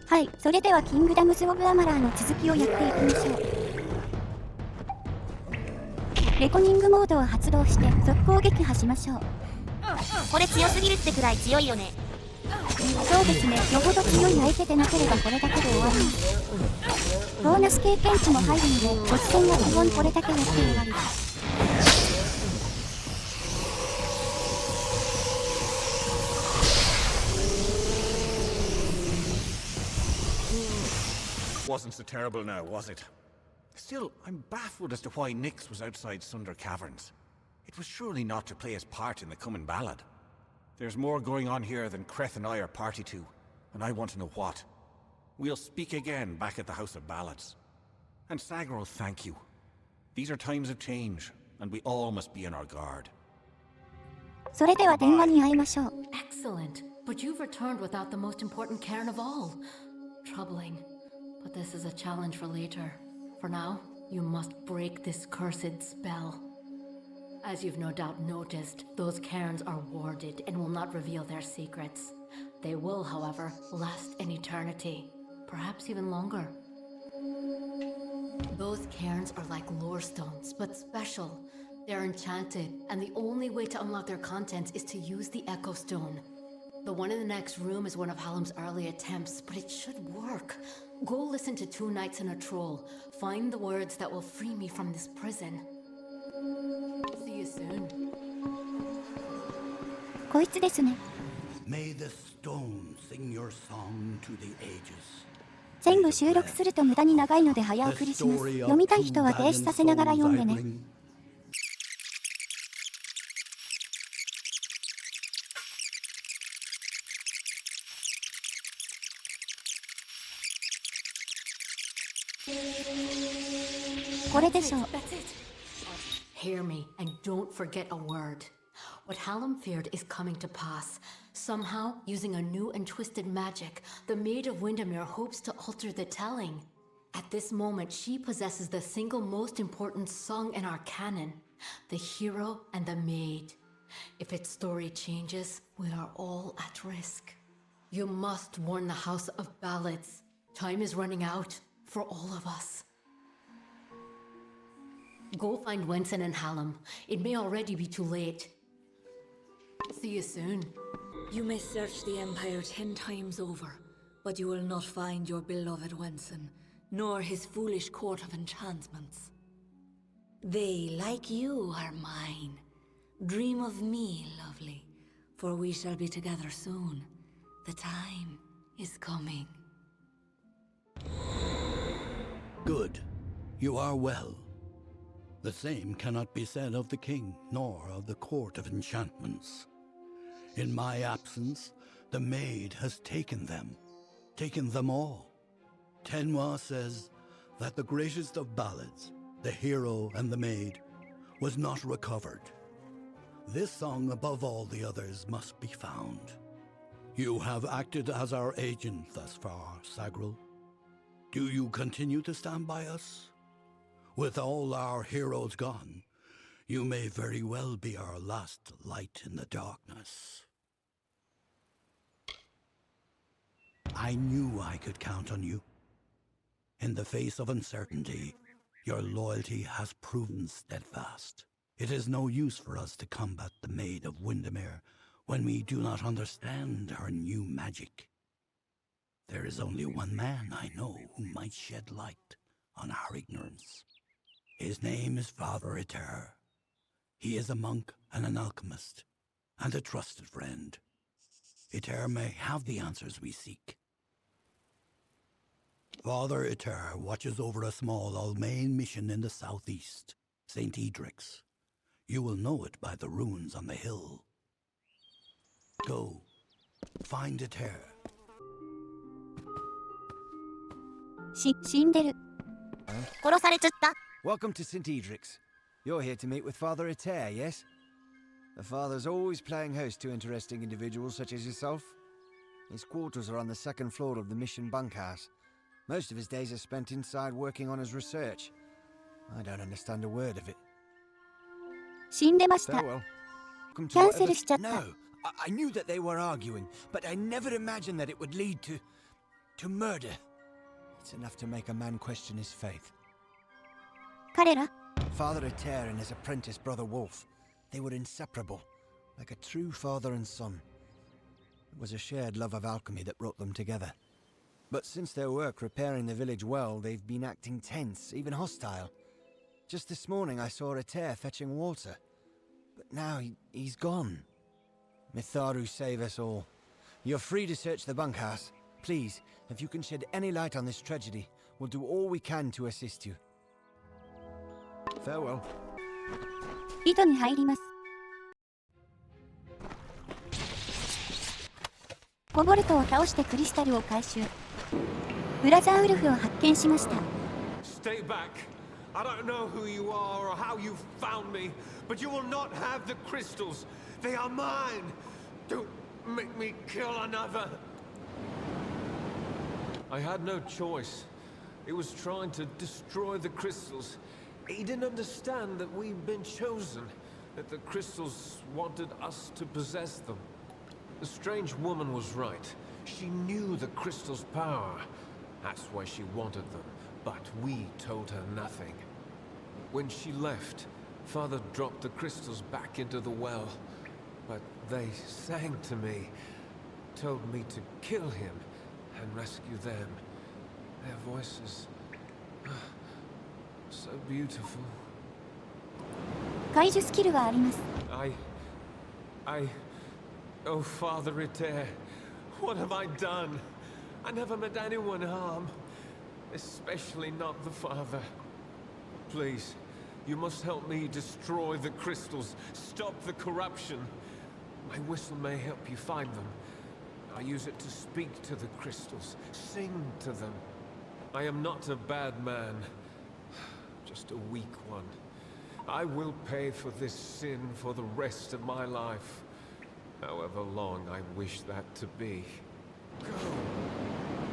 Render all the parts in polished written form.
はい、それではキングダムズ・オブ・アマラーの続きをやっていきましょう。レコニングモードを発動して速攻撃破しましょう。これ強すぎるってくらい強いよね。そうですね、よほど強い相手でなければこれだけで終わります。ボーナス経験値も入るので、ボス戦は基本これだけやって終わりです。Wasn't so terrible now, was it? Still, I'm baffled as to why Nyx was outside Sunder Caverns. It was surely not to play his part in the coming ballad. There's more going on here than Creth and I are party to, and I want to know what. We'll speak again back at the House of Ballads. And Sagro, thank you. These are times of change, and we all must be on our guard. それでは電話に会いましょう。Excellent, but you've returned without the most important cairn of all. Troubling. But this is a challenge for later. For now, you must break this cursed spell. As you've no doubt noticed, those cairns are warded and will not reveal their secrets. They will, however, last an eternity, perhaps even longer. Those cairns are like lore stones, but special. They're enchanted, and the only way to unlock their contents is to use the Echo Stone. The one in the next room is one of Hallam's early attempts, but it should work. Go listen to Two Knights and a Troll. Find the words that will free me from this prison. See you soon. こいつですね。May the stone sing your song to the ages. 全部収録すると無駄に長いので早送りします。読みたい人は停止させながら読んでね。これでしょう。Hear me and don't forget a word. What Hallam feared is coming to pass. Somehow, using a new and twisted magic, the Maid of Windermere hopes to alter the telling. At this moment, she possesses the single most important song in our canon, the hero and the maid. If its story changes, we are all at risk. You must warn the House of Ballads. Time is running out for all of us. Go find Wenson and Hallam. It may already be too late. See you soon. You may search the Empire 10 times over, but you will not find your beloved Wenson, nor his foolish court of enchantments. They, like you, are mine. Dream of me, lovely, for we shall be together soon. The time is coming. Good. You are well. The same cannot be said of the king, nor of the court of enchantments. In my absence, the maid has taken them all. Tenwa says that the greatest of ballads, the hero and the maid, was not recovered. This song above all the others must be found. You have acted as our agent thus far, Sagril. Do you continue to stand by us? With all our heroes gone, you may very well be our last light in the darkness. I knew I could count on you. In the face of uncertainty, your loyalty has proven steadfast. It is no use for us to combat the Maid of Windermere when we do not understand her new magic. There is only one man I know who might shed light on our ignorance. His name is Father Eter. He is a monk and an alchemist, and a trusted friend. Eter may have the answers we seek. Father Eter watches over a small Almain mission in the southeast, St. Edric's. You will know it by the runes on the hill. Go, find Eter. 死んでる。殺されちゃった。Welcome to St. Edric's. You're here to meet with Father Eter, yes? The Father's always playing host to interesting individuals such as yourself. His quarters are on the second floor of the mission bunkhouse. Most of his days are spent inside working on his research. I don't understand a word of it. 死んでました。 Farewell. キャンセルしちゃった。 No, I knew that they were arguing, but I never imagined that it would lead to... To murder. It's enough to make a man question his faith. 彼ら Father Eter and his apprentice brother Wolf, they were inseparable, like a true father and son. It was a shared love of alchemy that brought them together. But since their work repairing the village well, they've been acting tense, even hostile. Just this morning I saw Eter fetching water. But now he's gone. Mitharu save us all. You're free to search the bunkhouse. Please, if you can shed any light on this tragedy, we'll do all we can to assist you. Farewell. 井戸に入ります。コボルトを倒してクリスタルを回収。ブラザーウルフを発見しました。Stay back. I don't know who you are or how you found me, but you will not have the crystals. They are mine. Don't make me kill another. I had no choice. It was trying to destroy the crystals. He didn't understand that we'd been chosen, that the crystals wanted us to possess them. The strange woman was right. She knew the crystals' power. That's why she wanted them, but we told her nothing. When she left, Father dropped the crystals back into the well, but they sang to me, told me to kill him and rescue them. Their voices, so beautiful. 解除スキルはあります。Oh, Father Eter, what have I done? I never meant anyone harm, especially not the father. Please, you must help me destroy the crystals, stop the corruption. My whistle may help you find them. I use it to speak to the crystals, sing to them. I am not a bad man, just a weak one. I will pay for this sin for the rest of my life, however long I wish that to be.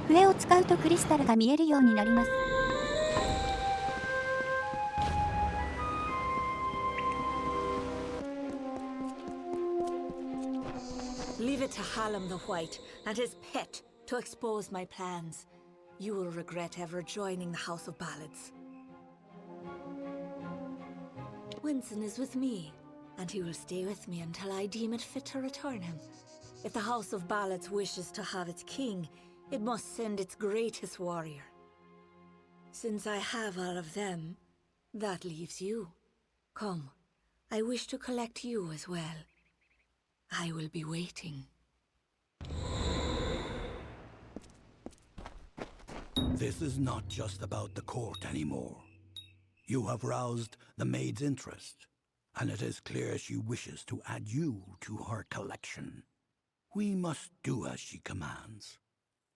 笛を使うとクリスタルが見えるようになります。Leave it to Hallam the White and his pet to expose my plans. You will regret ever joining the House of Ballads. Winston is with me, and he will stay with me until I deem it fit to return him. If the House of Ballads wishes to have its king, it must send its greatest warrior. Since I have all of them, that leaves you. Come, I wish to collect you as well. I will be waiting. This is not just about the court anymore. You have roused the maid's interest, and it is clear she wishes to add you to her collection. We must do as she commands,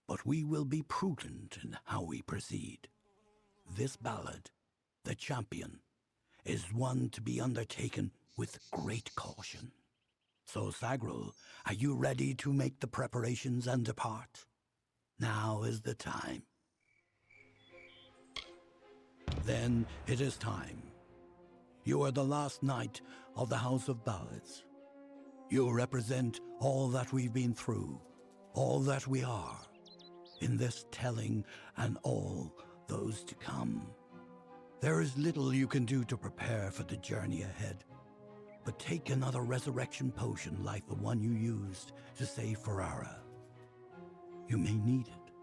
but we will be prudent in how we proceed. This ballad, The Champion, is one to be undertaken with great caution. So, Sagril, are you ready to make the preparations and depart? Now is the time. Then it is time. You are the last knight of the House of Ballads. You represent all that we've been through, all that we are, in this telling and all those to come. There is little you can do to prepare for the journey ahead, but take another resurrection potion like the one you used to save Ferrara. You may need it.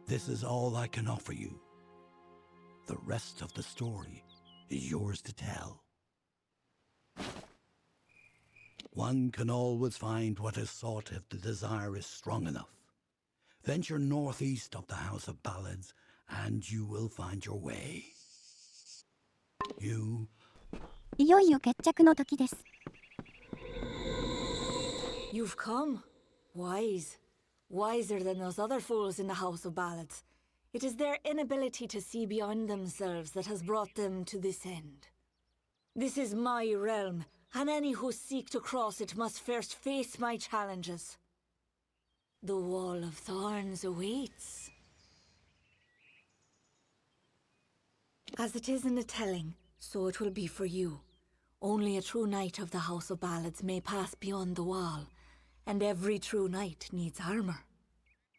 This is all I can offer you. The rest of the story is yours to tell. One can always find what is sought if the desire is strong enough. Venture northeast of the House of Ballads, and you will find your way.いよいよ決着の時です。You've come. Wise. Wiser than those other fools in the House of Ballads. It is their inability to see beyond themselves that has brought them to this end. This is my realm, and any who seek to cross it must first face my challenges. The Wall of Thorns awaits. As it is in the telling, so it will be for you. Only a true knight of the House of Ballads may pass beyond the wall, and every true knight needs armor.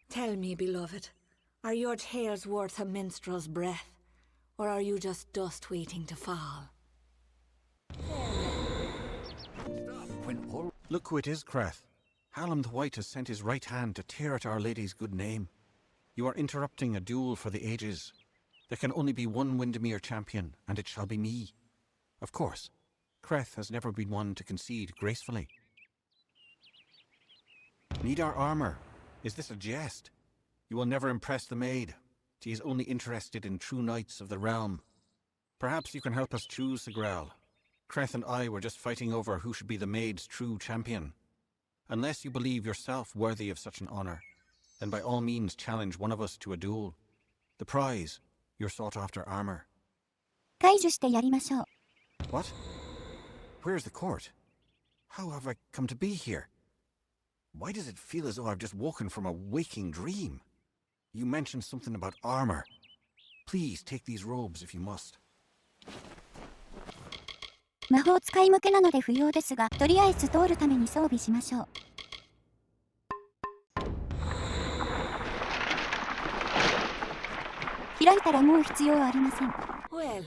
Tell me, beloved, Are your tales worth a minstrel's breath? Or are you just dust waiting to fall? Look who it is, Creth. Hallam the White has sent his right hand to tear at Our Lady's good name. You are interrupting a duel for the ages. There can only be one Windermere champion, and it shall be me. Of course, Creth has never been one to concede gracefully. Need our armor? Is this a jest? You will never impress the maid. She is only interested in true knights of the realm. Perhaps you can help us choose, Sigrel. Creth and I were just fighting over who should be the maid's true champion. Unless you believe yourself worthy of such an honor, then by all means challenge one of us to a duel. The prize, your sought-after armor. 解除してやりましょう。 What? Where's the court? How have I come to be here? Why does it feel as though I've just woken from a waking dream? You mentioned something about armor. Please take these robes if you must. 魔法使い向けなので不要ですが、とりあえず通るために装備しましょう。開いたらもう必要ありません。Well,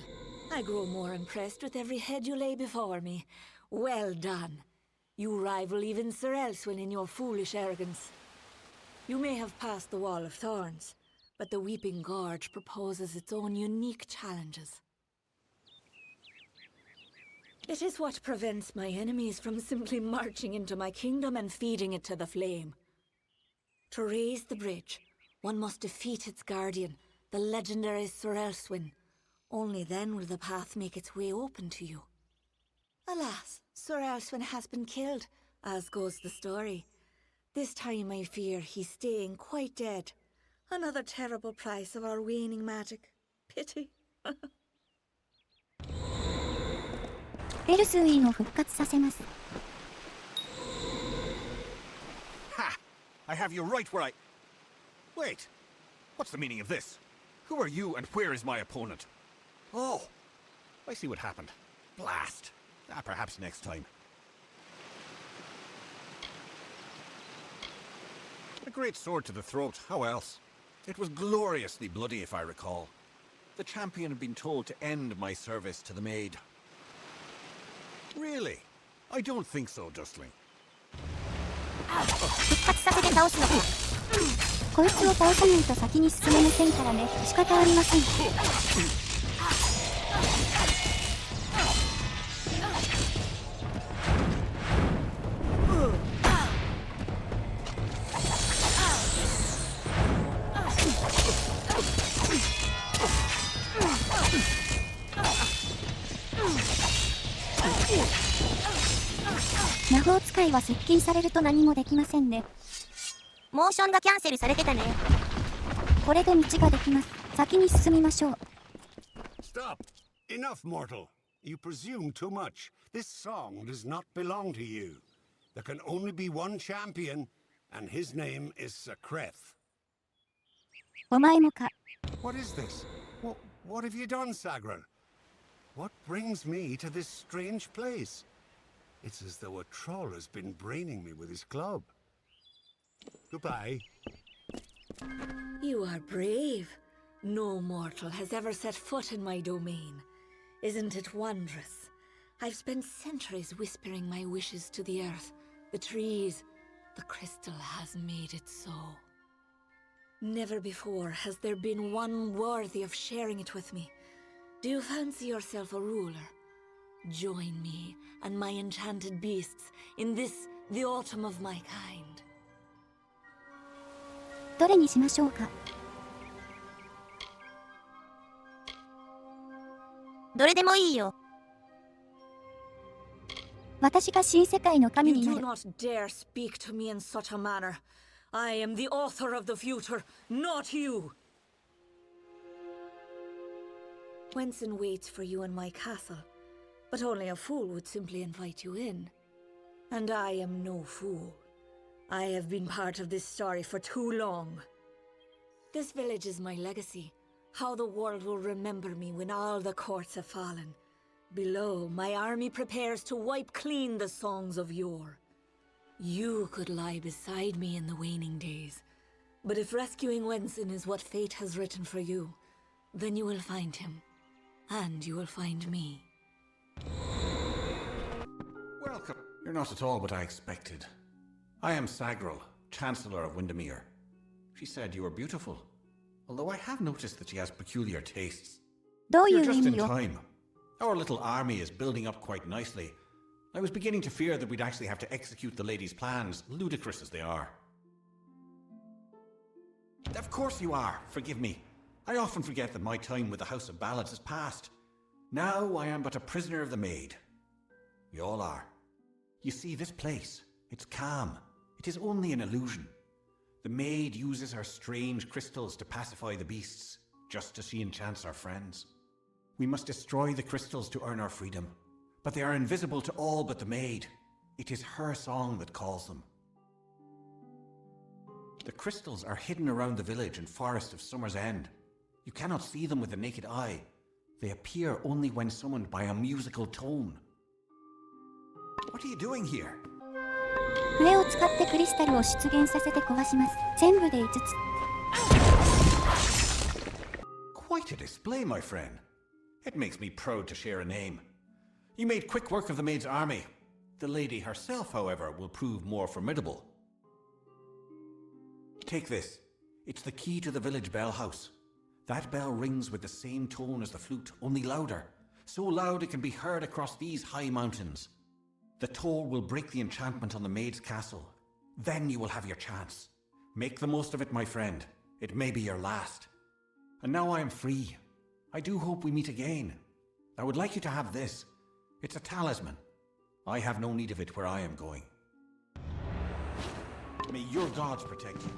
I grow more impressed with every head you lay before me. Well done. You rival even Sir Elswin in your foolish arrogance. You may have passed the Wall of Thorns, but the Weeping Gorge proposes its own unique challenges. It is what prevents my enemies from simply marching into my kingdom and feeding it to the flame. To raise the bridge, one must defeat its guardian, the legendary Sir Elswin. Only then will the path make its way open to you. Alas, Sir Elswin has been killed, as goes the story. This time I fear he's staying quite dead. Another terrible price of our waning magic. Pity. エルスウィンを復活させます。 Ha! I have you right where I... Wait! What's the meaning of this? Who are you and where is my opponent? Oh! I see what happened. Blast! Perhaps next time. A great sword to the throat, how else? It was gloriously bloody, if I recall. The champion had been told to end my service to the maid. Really? I don't think so, Dustling. 復活させて倒すのか。こいつを倒さないと先に進めませんからね。仕方ありません。魔法使いは接近されると何もできませんね。モーションがキャンセルされてたね。これで道ができます。先に進みましょう。 Stop! Enough, mortal. You presume too much. This song does not belong to you. There can only be one champion, and his name is Sir Creth. お前もか。 What is this? What have you done, Sagrel? What brings me to this strange place? It's as though a troll has been braining me with his club. Goodbye. You are brave. No mortal has ever set foot in my domain. Isn't it wondrous? I've spent centuries whispering my wishes to the earth, the trees. The crystal has made it so. Never before has there been one worthy of sharing it with me. Do you fancy yourself a ruler? Join me and my enchanted beasts in this, the autumn of my kind. どれにしましょうか。どれでもいいよ。私が新世界の神にな You る。 do not dare speak to me in such a manner. I am the author of the future, not you. Wenson waits for you in my castle, but only a fool would simply invite you in. And I am no fool. I have been part of this story for too long. This village is my legacy, how the world will remember me when all the courts have fallen. Below, my army prepares to wipe clean the songs of yore. You could lie beside me in the waning days, But if rescuing Wenson is what fate has written for you, then you will find him. And you will find me. Welcome. You're not at all what I expected. I am Sagrel, Chancellor of Windermere. She said you were beautiful. Although I have noticed that she has peculiar tastes. どうい You're う just 意 in 味よ。 time. Our little army is building up quite nicely. I was beginning to fear that we'd actually have to execute the lady's plans, ludicrous as they are. Of course you are. Forgive me. I often forget that my time with the House of Ballads is past. Now I am but a prisoner of the maid. We all are. You see, this place, it's calm. It is only an illusion. The maid uses her strange crystals to pacify the beasts, just as she enchants our friends. We must destroy the crystals to earn our freedom, but they are invisible to all but the maid. It is her song that calls them. The crystals are hidden around the village and forest of Summer's End. You cannot see them with the naked eye. They appear only when summoned by a musical tone. What are you doing here? 笛を使ってクリスタルを出現させて壊します。全部で5つ。Quite a display, my friend. It makes me proud to share a name. You made quick work of the maid's army. The lady herself, however, will prove more formidable. Take this. It's the key to the village bell house. That bell rings with the same tone as the flute, only louder. So loud it can be heard across these high mountains. The toll will break the enchantment on the maid's castle. Then you will have your chance. Make the most of it, my friend. It may be your last. And now I am free. I do hope we meet again. I would like you to have this. It's a talisman. I have no need of it where I am going. May your gods protect you.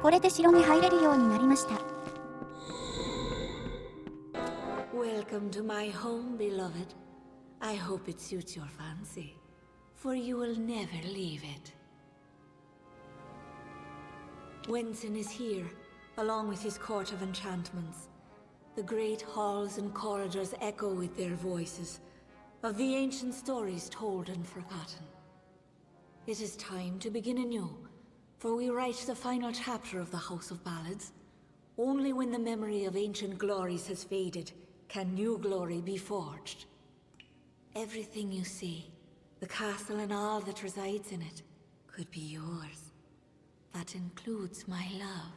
これで城に入れるようになりました。Welcome to my home, beloved. I hope it suits your fancy, for you will never leave it. Wenson is here, along with his court of enchantments. The great halls and corridors echo with their voices, of the ancient stories told and forgotten. It is time to begin anew, for we write the final chapter of the House of Ballads. Only when the memory of ancient glories has faded can new glory be forged. Everything you see, the castle and all that resides in it, could be yours. That includes my love.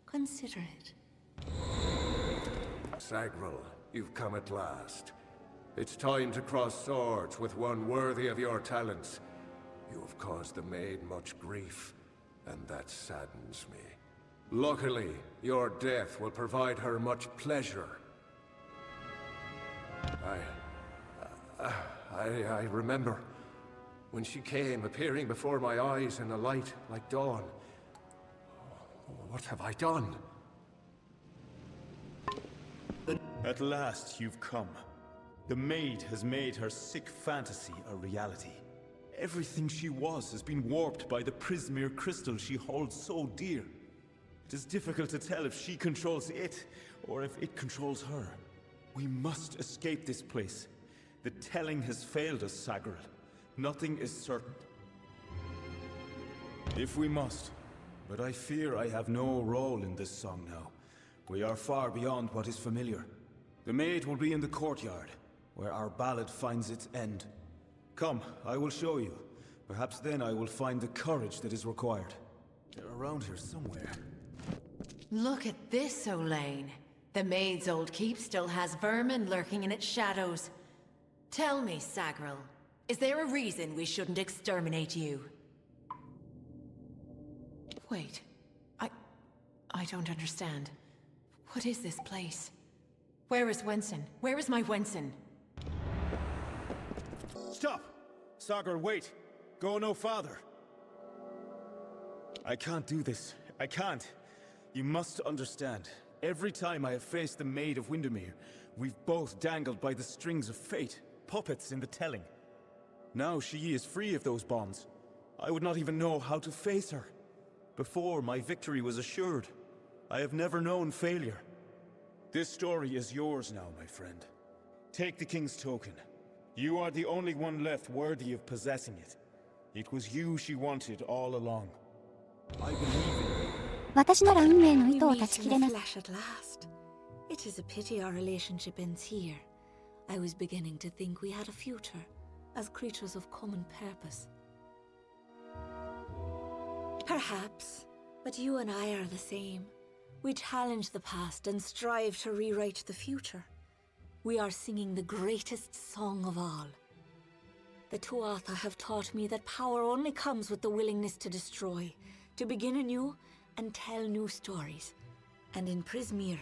Consider it. Sagrel, you've come at last. It's time to cross swords with one worthy of your talents. You have caused the maid much grief, and that saddens me. Luckily, your death will provide her much pleasure. I remember when she came, appearing before my eyes in a light like dawn. What have I done? At last you've come. The maid has made her sick fantasy a reality. Everything she was has been warped by the Prismere crystal she holds so dear. It is difficult to tell if she controls it, or if it controls her. We must escape this place. The telling has failed us, Sagrel. Nothing is certain. If we must. But I fear I have no role in this song now. We are far beyond what is familiar. The maid will be in the courtyard, where our ballad finds its end. Come, I will show you. Perhaps then I will find the courage that is required. They're around here somewhere. Look at this, Olaine. The maid's old keep still has vermin lurking in its shadows. Tell me, Sagrel, is there a reason we shouldn't exterminate you? Wait, I don't understand. What is this place? Where is Wenson? Where is my Wenson? Stop! Sagrel, wait! Go no farther! I can't do this. I can't. You must understand. Every time I have faced the Maid of Windermere, we've both dangled by the strings of fate, puppets in the telling. Now she is free of those bonds. I would not even know how to face her. Before, my victory was assured. I have never known failure. This story is yours now, my friend. Take the King's token. You are the only one left worthy of possessing it. It was you she wanted all along. I believe in you. 私なら運命の We 糸を meet 断ち in 切 the れます。 flesh at last. It is a pity our relationship ends here. I was beginning to think we had a future as creatures of common purpose. Perhaps, but you and I are the same. We challenge the past and strive to rewrite the future. We are singing the greatest song of all. The Tuatha have taught me that power only comes with the willingness to destroy, to begin anew and tell new stories. And in Prismere,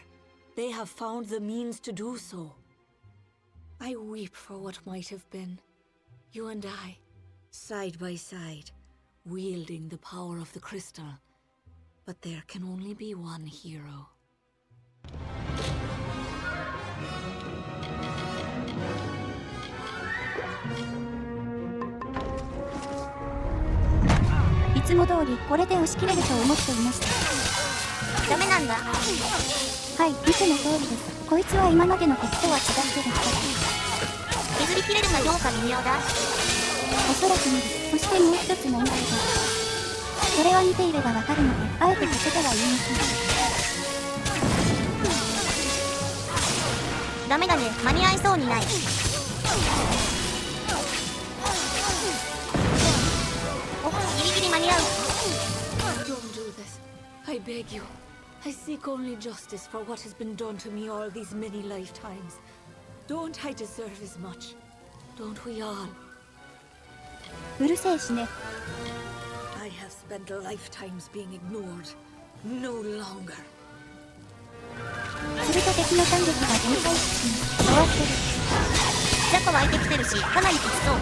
they have found the means to do so. I weep for what might have been. You and I, side by side, wielding the power of the crystal. But there can only be one hero. いつも通りこれで押し切れると思っていました。ダメなんだ。はい、いつも通りです。こいつは今までの敵とは違ってですから。削り切れるかどうか微妙だ。おそらく無理。そしてもう一つ問題が。それは見ていればわかるので、あえてかけては言いません。ダメだね、間に合いそうにない。お、ギリギリ間に合う。Don't do this. I beg you. I seek only justice for what has been done to me all these many lifetimes. Don't I deserve as much? Don't we all? うるせえしね。I have spent lifetimes being ignored. No longer. すると敵の弾力が全開し終わってる。雑魚湧いてきてるし、かなりきつそう。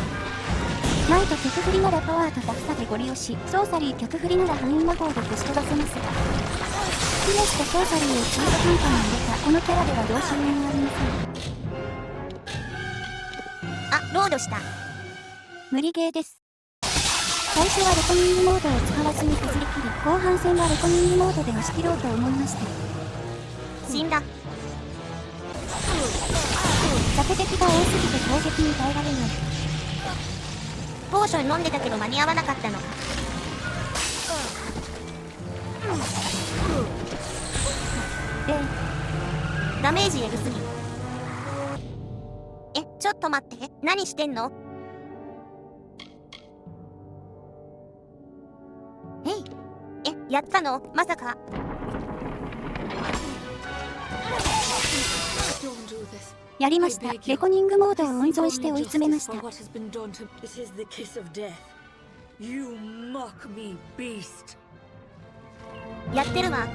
なんと曲振りならパワーと高さでご利用し、ソーサリー曲振りなら範囲魔法でぶち飛ばせますが、フィネスとソーサリーを中途半端に入れたこのキャラではどうしようもありません。あ、ロードした。無理ゲーです。最初はレコニングモードを使わずに削り切り、後半戦はレコニングモードで押し切ろうと思いました。死んだ。雑魚敵が多すぎて攻撃に耐えられない。ポーション飲んでたけど間に合わなかったのか。ダメージエグすぎ。え、ちょっと待って。何してんの？やったの？まさか。やりました。レコニングモードを温存して追い詰めました。やってるわ。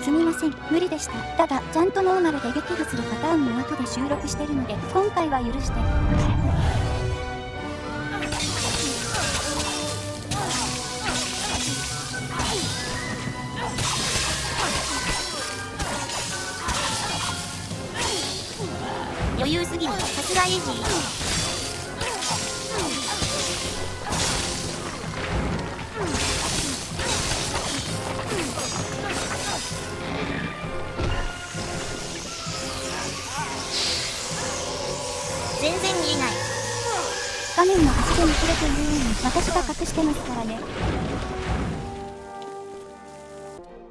すみません、無理でした。ただ、ちゃんとノーマルで撃破するパターンも後で収録してるので、今回は許して。余裕すぎる。さすがエイジー。全然見えない。画面の端で見切れというように私が隠してますからね。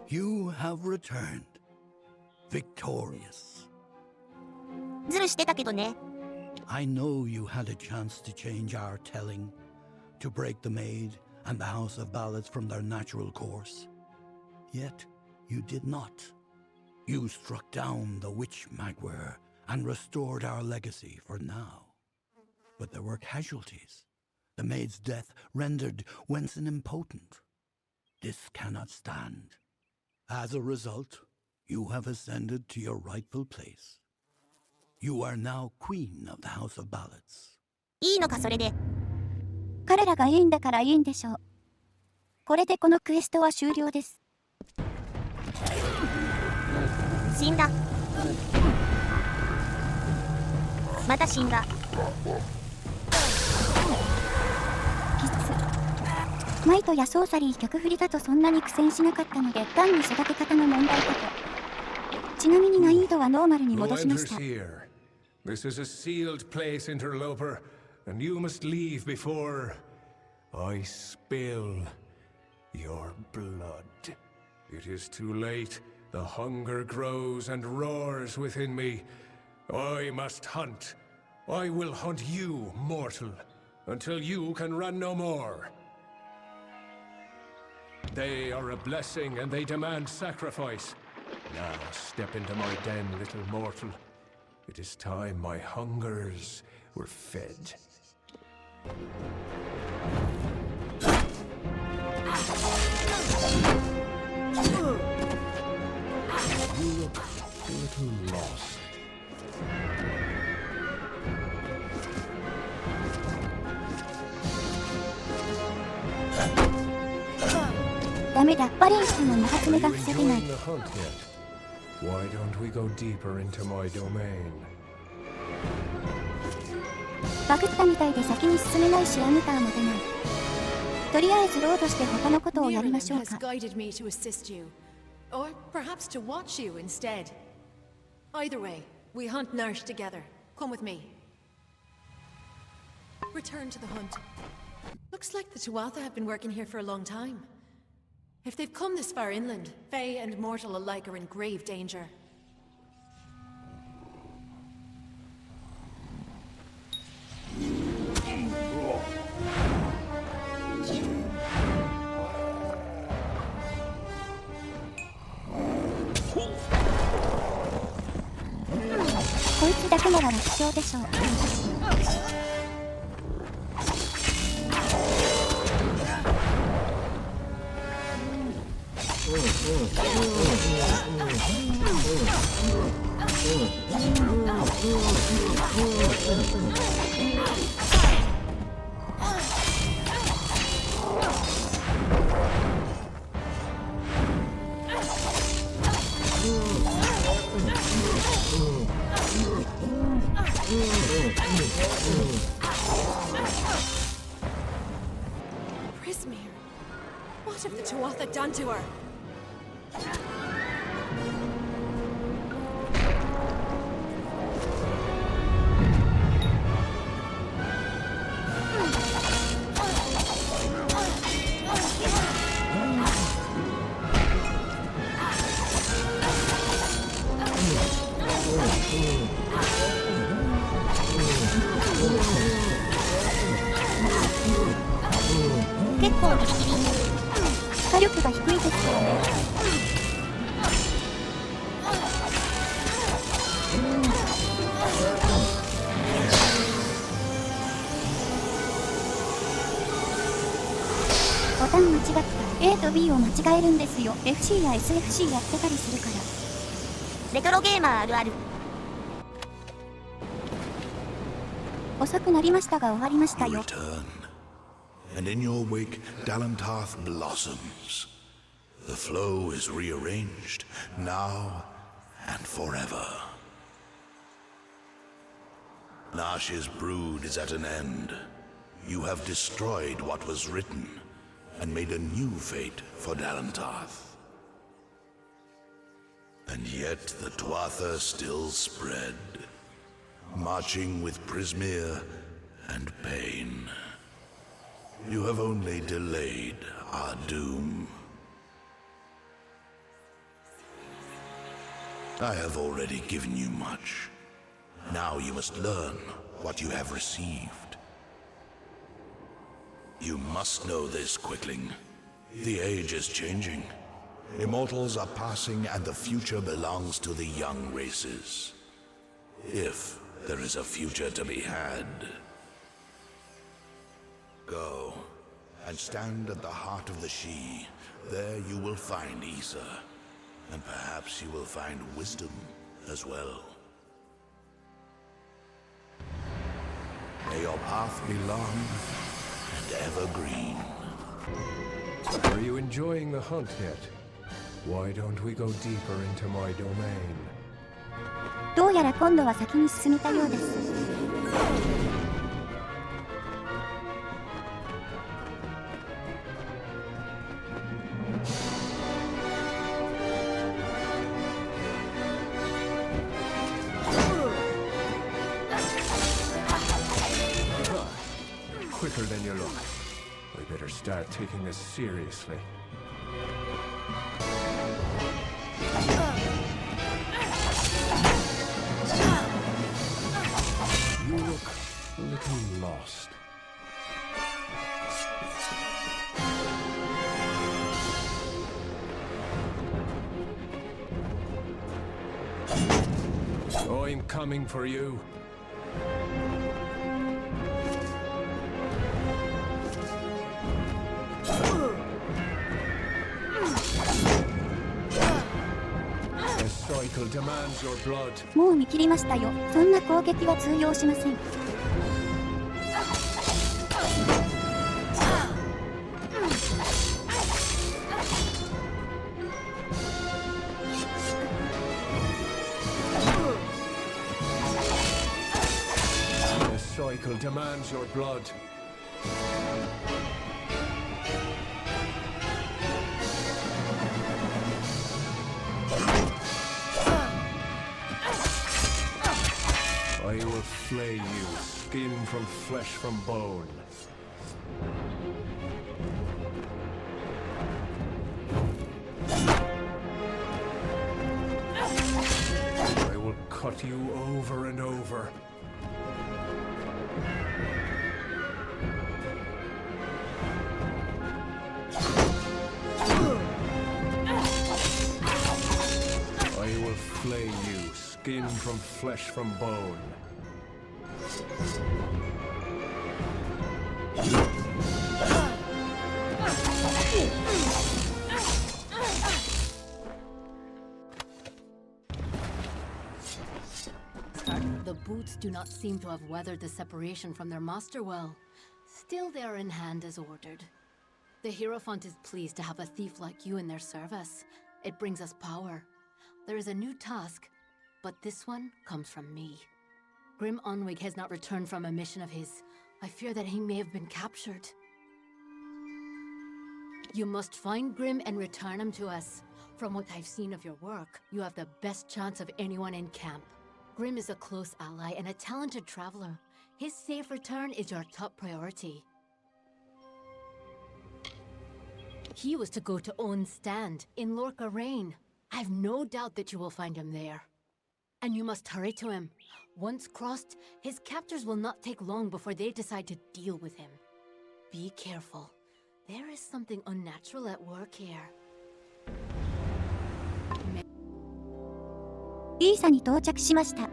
You have returned, victorious. ズルしてたけどね。I know you had a chance to change our telling, to break the Maid and the House of Ballads from their natural course. Yet you did not. You struck down the witch Magwer and restored our legacy for now. But there were casualties. The Maid's death rendered Wenson impotent. This cannot stand. As a result, you have ascended to your rightful place. You are now Queen of the House of Ballads. いいのかそれで。彼らがいいんだからいいんでしょう。これでこのクエストは終了です。死んだ。また死んだ。キス。マイトやソーサリー曲振りだとそんなに苦戦しなかったので、単に育て方の問題かと。ちなみに難易度はノーマルに戻しました。This is a sealed place, interloper, and you must leave before I spill your blood. It is too late. The hunger grows and roars within me. I must hunt. I will hunt you, mortal, until you can run no more. They are a blessing and they demand sacrifice. Now step into my den, little mortal. It is time my hungers were fed. You look a little lost. ダメだ、バレンスの2発目が防げない。 Why don't we go deeper into my domain? バグったみたいで先に進めないしアムターも出ない。とりあえずロードして他のことをやりましょうか。 Or perhaps to watch you instead. Either way, we hunt Narsh together. Come with me. Return to the hunt. Looks like the Tuatha have been working here for a long time. If they've come this far inland, Fae and mortal alike are in grave danger.「こいつだけなら楽勝でしょう」Prismere, what have the Tuatha done to her?ボタン間違った。A と B を間違えるんですよ。FC や SFC やってたりするから。レトロゲーマーあるある。遅くなりましたが終わりましたよ。 And in your wake, Dalantarth blossoms. The flow is rearranged, now and forever. Nash's brood is at an end. You have destroyed what was written, and made a new fate for Dalantarth. And yet the Tuatha still spread, marching with Prismere and pain. You have only delayed our doom. I have already given you much. Now you must learn what you have received. You must know this, Quickling. The age is changing. Immortals are passing and the future belongs to the young races. If there is a future to be had. Go, and stand at the heart of the She. There you will find Issa, and perhaps you will find wisdom as well. May your path be long and evergreen. Are you enjoying the hunt yet? Why don't we go deeper into my domain? どうやら今度は先に進めたようです。 Quicker than you look. I better start taking this seriously. You look a little lost. I'm coming for you. The cycle demands your blood. もう見切りましたよ。そんな攻撃は通用しません。Cycle demands your blood. I will flay you, skin from flesh from bone. I will cut you over and over. Flay you, skin from flesh from bone. The boots do not seem to have weathered the separation from their master well. Still, they are in hand as ordered. The Hierophant is pleased to have a thief like you in their service. It brings us power. There is a new task, but this one comes from me. Grim Onwig has not returned from a mission of his. I fear that he may have been captured. You must find Grim and return him to us. From what I've seen of your work, you have the best chance of anyone in camp. Grim is a close ally and a talented traveler. His safe return is your top priority. He was to go to Owen's stand in Lorca Rain. I've no doubt that you will find him there. And you must hurry to him. Once crossed, his captors will not take long before they decide to deal with him. Be careful. There is something unnatural at work here. イーサに到着しました。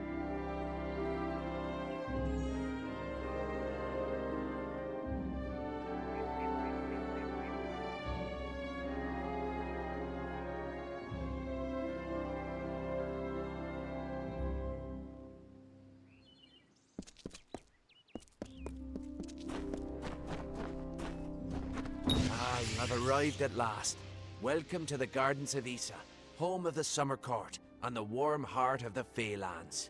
You have arrived at last. Welcome to the Gardens of Issa, home of the Summer Court, and the warm heart of the Feylands.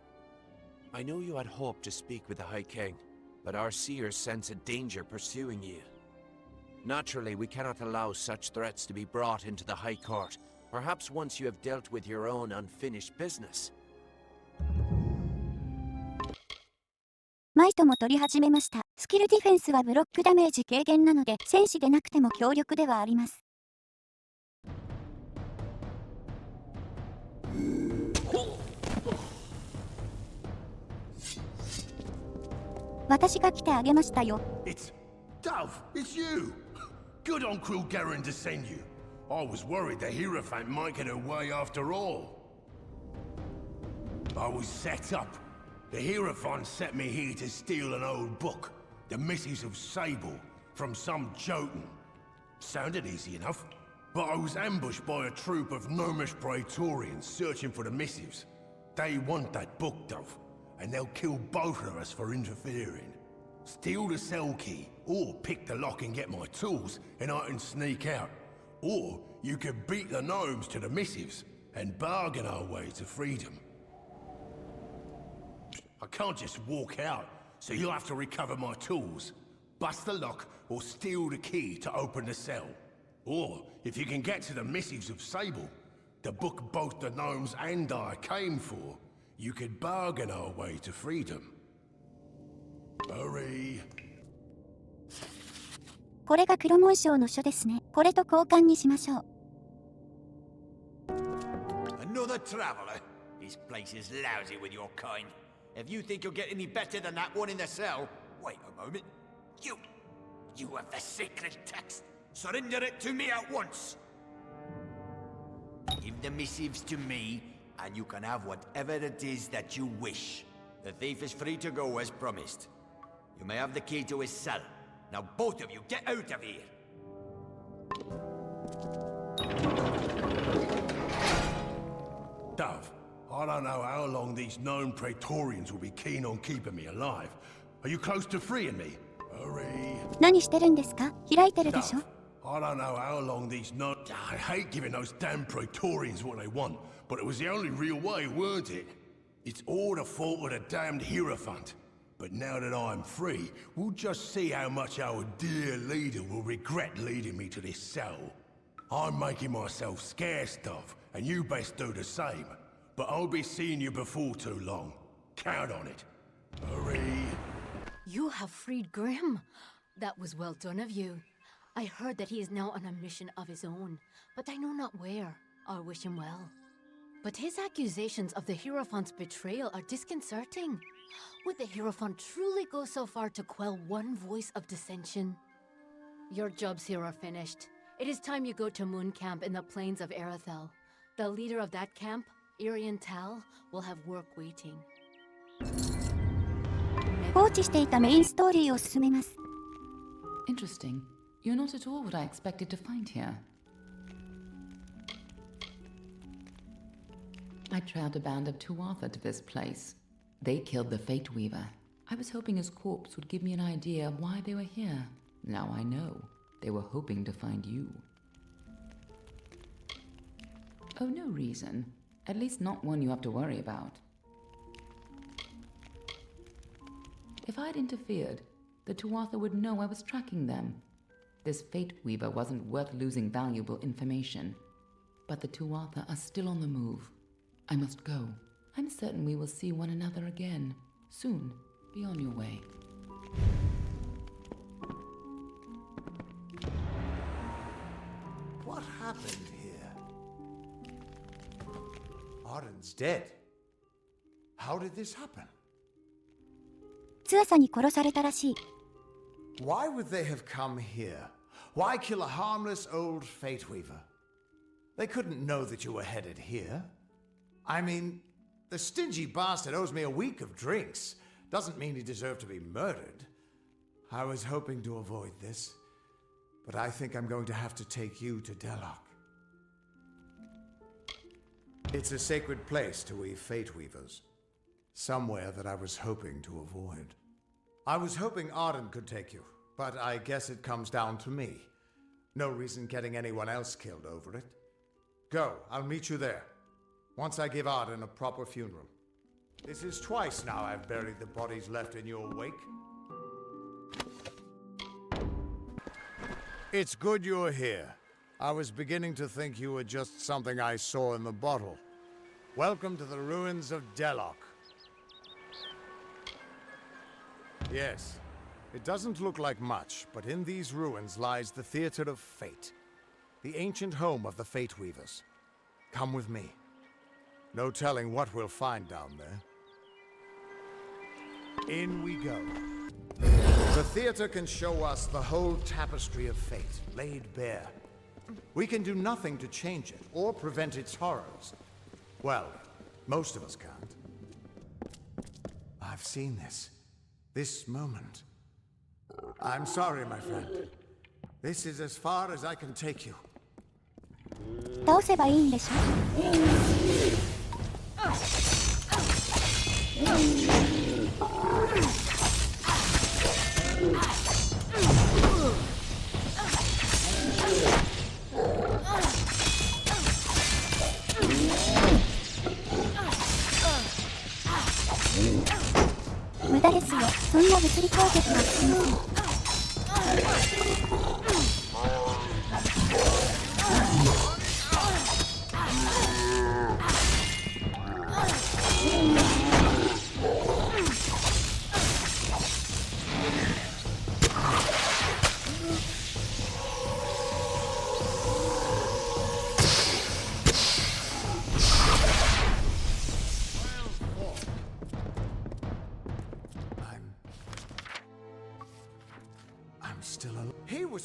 I know you had hoped to speak with the High King, but our seers sense a danger pursuing you. Naturally, we cannot allow such threats to be brought into the High Court, perhaps once you have dealt with your own unfinished business. マイトも取り始めました。スキルディフェンスはブロックダメージ軽減なので、戦士でなくても強力ではあります。私が来てあげましたよ。It's Dove, it's you! Good on Cruel Garen to send you. I was worried the Hierophant might get away after all. I was set up. The Hierophant set me here to steal an old book, The Missives of Sable, from some Jotun. Sounded easy enough, but I was ambushed by a troop of gnomish praetorians searching for the missives. They want that book, Dove, and they'll kill both of us for interfering. Steal the cell key, or pick the lock and get my tools, and I can sneak out. Or you could beat the gnomes to the missives, and bargain our way to freedom. I can't just walk out, so you'll have to recover my tools, bust the lock, or steal the key to open the cell. Or, if you can get to the Missives of Sable, the book both the gnomes and I came for, you could bargain our way to freedom. Hurry. これが黒紋章の書ですね。これと交換にしましょう。Another traveler? This place is lousy with your kind. If you think you'll get any better than that one in the cell, wait a moment. You have the sacred text. Surrender it to me at once. Give the missives to me, and you can have whatever it is that you wish. The thief is free to go as promised. You may have the key to his cell. Now both of you get out of here. Dove, I don't know how long these known Praetorians will be keen on keeping me alive. Are you close to freeing me? Hurry. 何してるんですか？開いてるでしょ？ I don't know how long these known... I hate giving those damn Praetorians what they want, but it was the only real way, weren't it? It's all the fault of the damned Hierophant. But now that I'm free, we'll just see how much our dear leader will regret leading me to this cell. I'm making myself scarce, Dove, and you best do the same. But I'll be seeing you before too long. Count on it. Hurry. You have freed Grim. That was well done of you. I heard that he is now on a mission of his own, but I know not where. I wish him well. But his accusations of the Hierophant's betrayal are disconcerting. Would the Hierophant truly go so far to quell one voice of dissension? Your jobs here are finished. It is time you go to Moon Camp in the plains of Erethel. The leader of that camp, Irian Tal, will have work waiting. 放置していたメインストーリーを進めます。Interesting. You're not at all what I expected to find here. I trailed a band of Tuatha to this place. They killed the Fate Weaver. I was hoping his corpse would give me an idea of why they were here. Now I know. They were hoping to find you. Oh, no reason. At least not one you have to worry about. If I'd interfered, the Tuatha would know I was tracking them. This Fate Weaver wasn't worth losing valuable information. But the Tuatha are still on the move. I must go. I'm certain we will see one another again. Soon. Be on your way. What happened here? Arden's dead. How did this happen? ツアサに殺されたらしい。Why would they have come here? Why kill a harmless old Fate Weaver? They couldn't know that you were headed here. I mean, the stingy bastard owes me a week of drinks. Doesn't mean he deserved to be murdered. I was hoping to avoid this, but I think I'm going to have to take you to Delok. It's a sacred place to we Fate Weavers. Somewhere that I was hoping to avoid. I was hoping Arden could take you, but I guess it comes down to me. No reason getting anyone else killed over it. Go, I'll meet you there. Once I give Arden a proper funeral. This is twice now I've buried the bodies left in your wake. It's good you're here. I was beginning to think you were just something I saw in the bottle. Welcome to the ruins of Delok. Yes, it doesn't look like much, but in these ruins lies the Theater of Fate, the ancient home of the Fate Weavers. Come with me. No telling what we'll find down there. In we go. The theater can show us the whole tapestry of fate, laid bare. We can do nothing to change it, or prevent its horrors. Well, most of us can't. I've seen this moment. I'm sorry, my friend. This is as far as I can take you. 倒せばいいんでしょ？無駄ですよ。そんな物理攻撃はしません。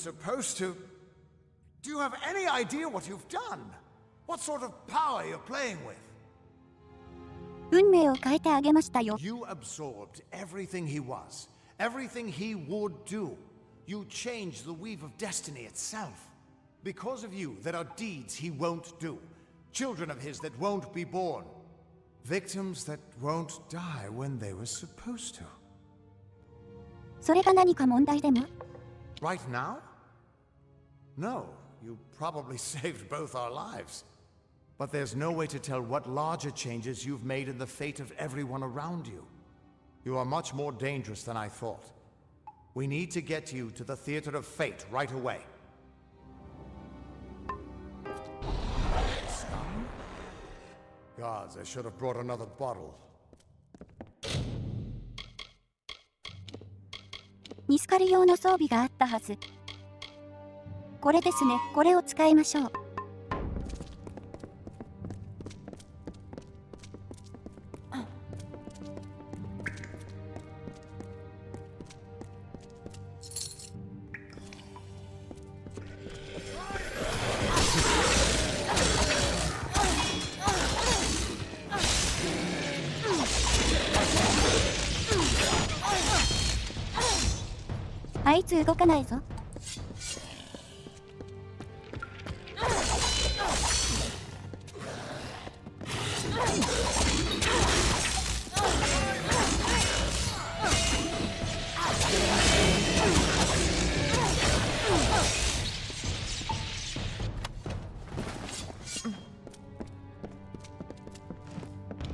supposed to... Do you have any idea what you've done? What sort of power you're playing with? 運命を変えてあげましたよ。 You absorbed everything he was, everything he would do. You changed the weave of destiny itself. Because of you, there are deeds he won't do. Children of his that won't be born. Victims that won't die when they were supposed to. それが何か問題でも？ Right now? No, you probably saved both our lives. But there's no way to tell what larger changes you've made in the fate of everyone around you. You are much more dangerous than I thought. We need to get you to the Theater of Fate right away. Gods, I should have brought another bottle. ニスカル用の装備があったはず。これですね。これを使いましょう。あいつ動かないぞ。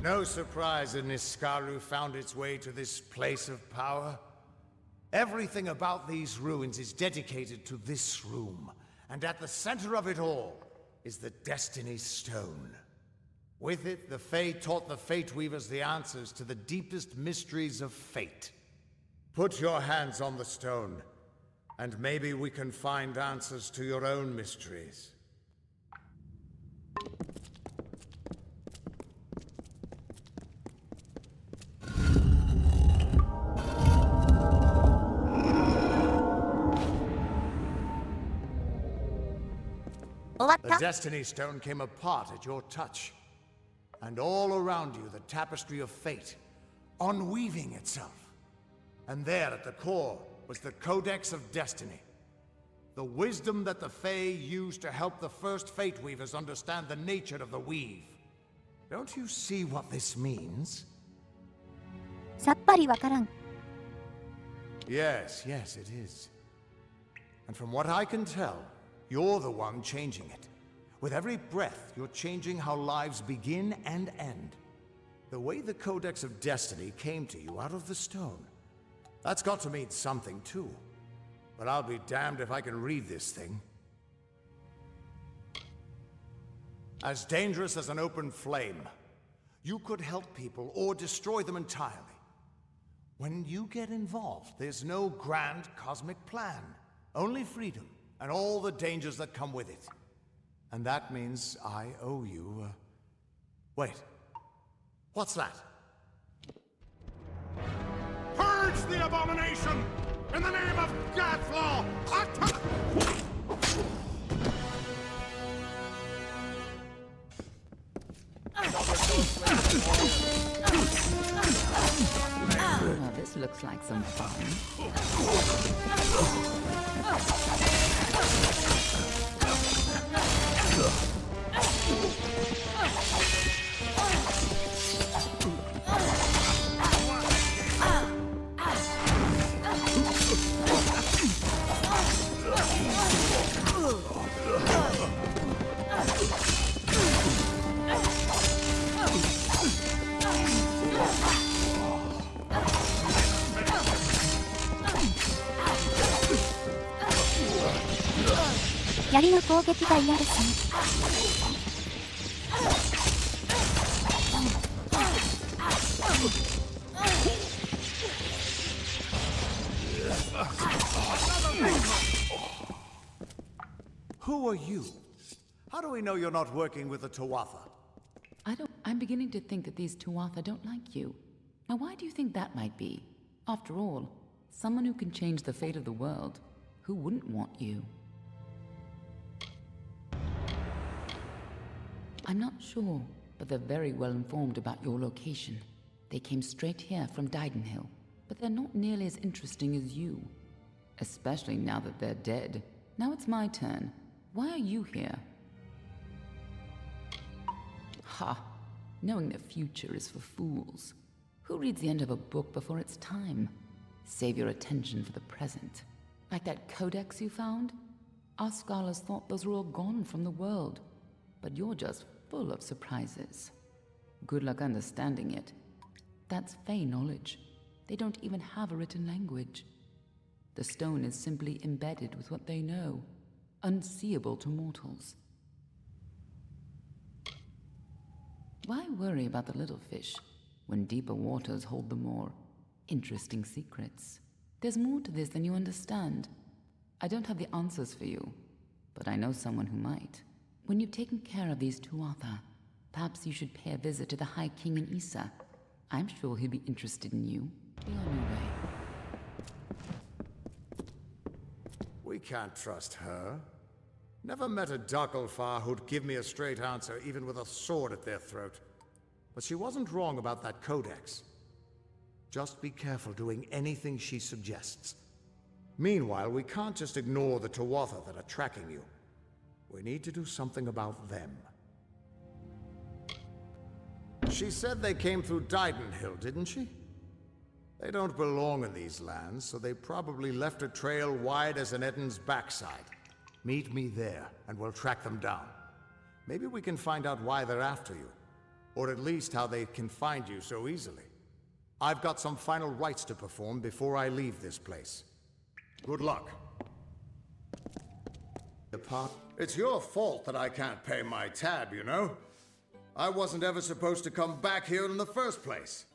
No surprise that Niskaru found its way to this place of power. Everything about these ruins is dedicated to this room, and at the center of it all is the Destiny Stone. With it, the Fae taught the Fate Weavers the answers to the deepest mysteries of fate. Put your hands on the stone, and maybe we can find answers to your own mysteries. The Destiny Stone came apart at your touch. And all around you, the tapestry of fate, unweaving itself. And there at the core was the Codex of Destiny. The wisdom that the Fae used to help the first Fate Weavers understand the nature of the weave. Don't you see what this means? さっぱりわからん。 Yes, yes, it is. And from what I can tell, you're the one changing it. With every breath, you're changing how lives begin and end. The way the Codex of Destiny came to you out of the stone. That's got to mean something, too. But I'll be damned if I can read this thing. As dangerous as an open flame, you could help people or destroy them entirely. When you get involved, there's no grand cosmic plan. Only freedom. And all the dangers that come with it. And that means I owe you, Wait. What's that? Purge the abomination! In the name of God's law! Well, this looks like some fun.槍の攻撃が嫌ですね。Who are you? How do we know you're not working with the Tuatha? I'm beginning to think that these Tuatha don't like you. Now why do you think that might be? After all, someone who can change the fate of the world. Who wouldn't want you? I'm not sure, but they're very well informed about your location. They came straight here from Didenhill, but they're not nearly as interesting as you. Especially now that they're dead. Now it's my turn. Why are you here? Ha! Knowing the future is for fools. Who reads the end of a book before it's time? Save your attention for the present. Like that codex you found? Our scholars thought those were all gone from the world. But you're just full of surprises. Good luck understanding it. That's Fey knowledge. They don't even have a written language. The stone is simply embedded with what they know, unseeable to mortals. Why worry about the little fish, when deeper waters hold the more interesting secrets? There's more to this than you understand. I don't have the answers for you, but I know someone who might. When you've taken care of these Tuatha, perhaps you should pay a visit to the High King in Issa. I'm sure he'd be interested in you. Be on your way. We can't trust her. Never met a Darkelfar who'd give me a straight answer, even with a sword at their throat. But she wasn't wrong about that codex. Just be careful doing anything she suggests. Meanwhile, we can't just ignore the Tuatha that are tracking you. We need to do something about them. She said they came through Didenhill, didn't she? They don't belong in these lands, so they probably left a trail wide as an Eden's backside. Meet me there, and we'll track them down. Maybe we can find out why they're after you. Or at least how they can find you so easily. I've got some final rites to perform before I leave this place. Good luck. It's your fault that I can't pay my tab, you know? I wasn't ever supposed to come back here in the first place.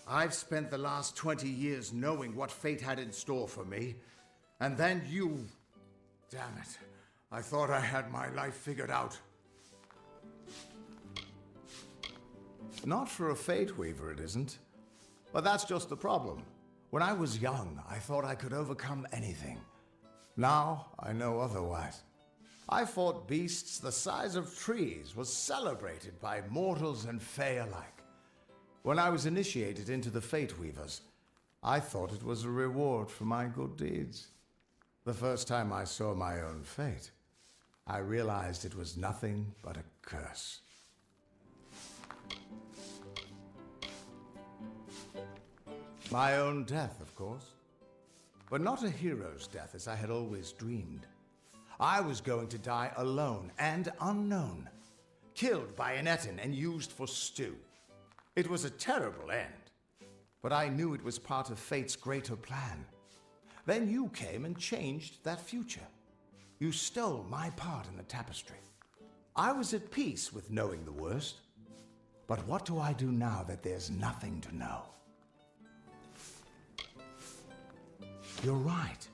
I've spent the last 20 years knowing what fate had in store for me. And then you... Damn it. I thought I had my life figured out. Not for a Fate Weaver, it isn't. But that's just the problem. When I was young, I thought I could overcome anything. Now, I know otherwise. I fought beasts the size of trees, was celebrated by mortals and Fey alike. When I was initiated into the Fate Weavers, I thought it was a reward for my good deeds. The first time I saw my own fate, I realized it was nothing but a curse. My own death, of course. But not a hero's death as I had always dreamed. I was going to die alone and unknown, killed by an Etin and used for stew. It was a terrible end, but I knew it was part of fate's greater plan. Then you came and changed that future. You stole my part in the tapestry. I was at peace with knowing the worst. But what do I do now that there's nothing to know? You're right.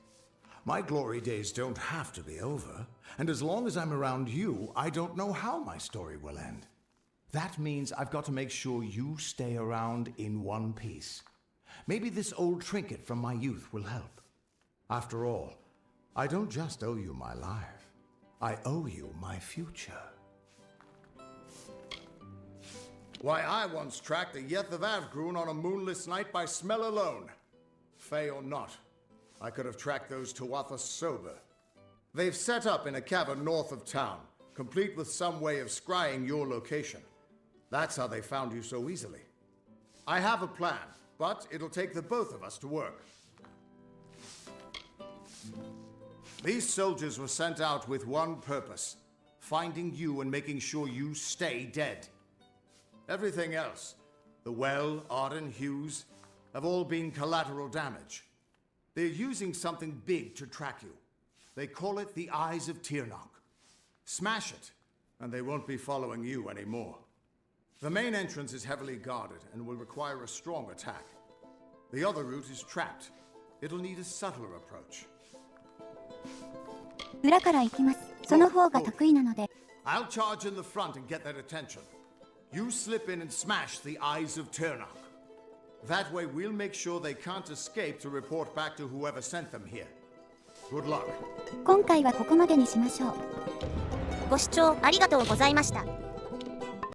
My glory days don't have to be over, and as long as I'm around you, I don't know how my story will end. That means I've got to make sure you stay around in one piece. Maybe this old trinket from my youth will help. After all, I don't just owe you my life. I owe you my future. Why, I once tracked a Yeth of Avgrun on a moonless night by smell alone. Fey or not, I could have tracked those Tuatha sober. They've set up in a cavern north of town, complete with some way of scrying your location. That's how they found you so easily. I have a plan, but it'll take the both of us to work. These soldiers were sent out with one purpose: finding you and making sure you stay dead. Everything else, the Well, Arden, Hughes, have all been collateral damage. They're using something big to track you. They call it the Eyes of Tirnoch. Smash it, and they won't be following you anymore. The main entrance is heavily guarded and will require a strong attack. The other route is trapped. It'll need a subtler approach. 裏から行きます。その方が得意なので。I'll charge in the front and get their attention. You slip in and smash the Eyes of Tirnoch. That way we'll make sure they can't escape to report back to whoever sent them here. Good luck. 今回はここまでにしましょう。ご視聴ありがとうございました。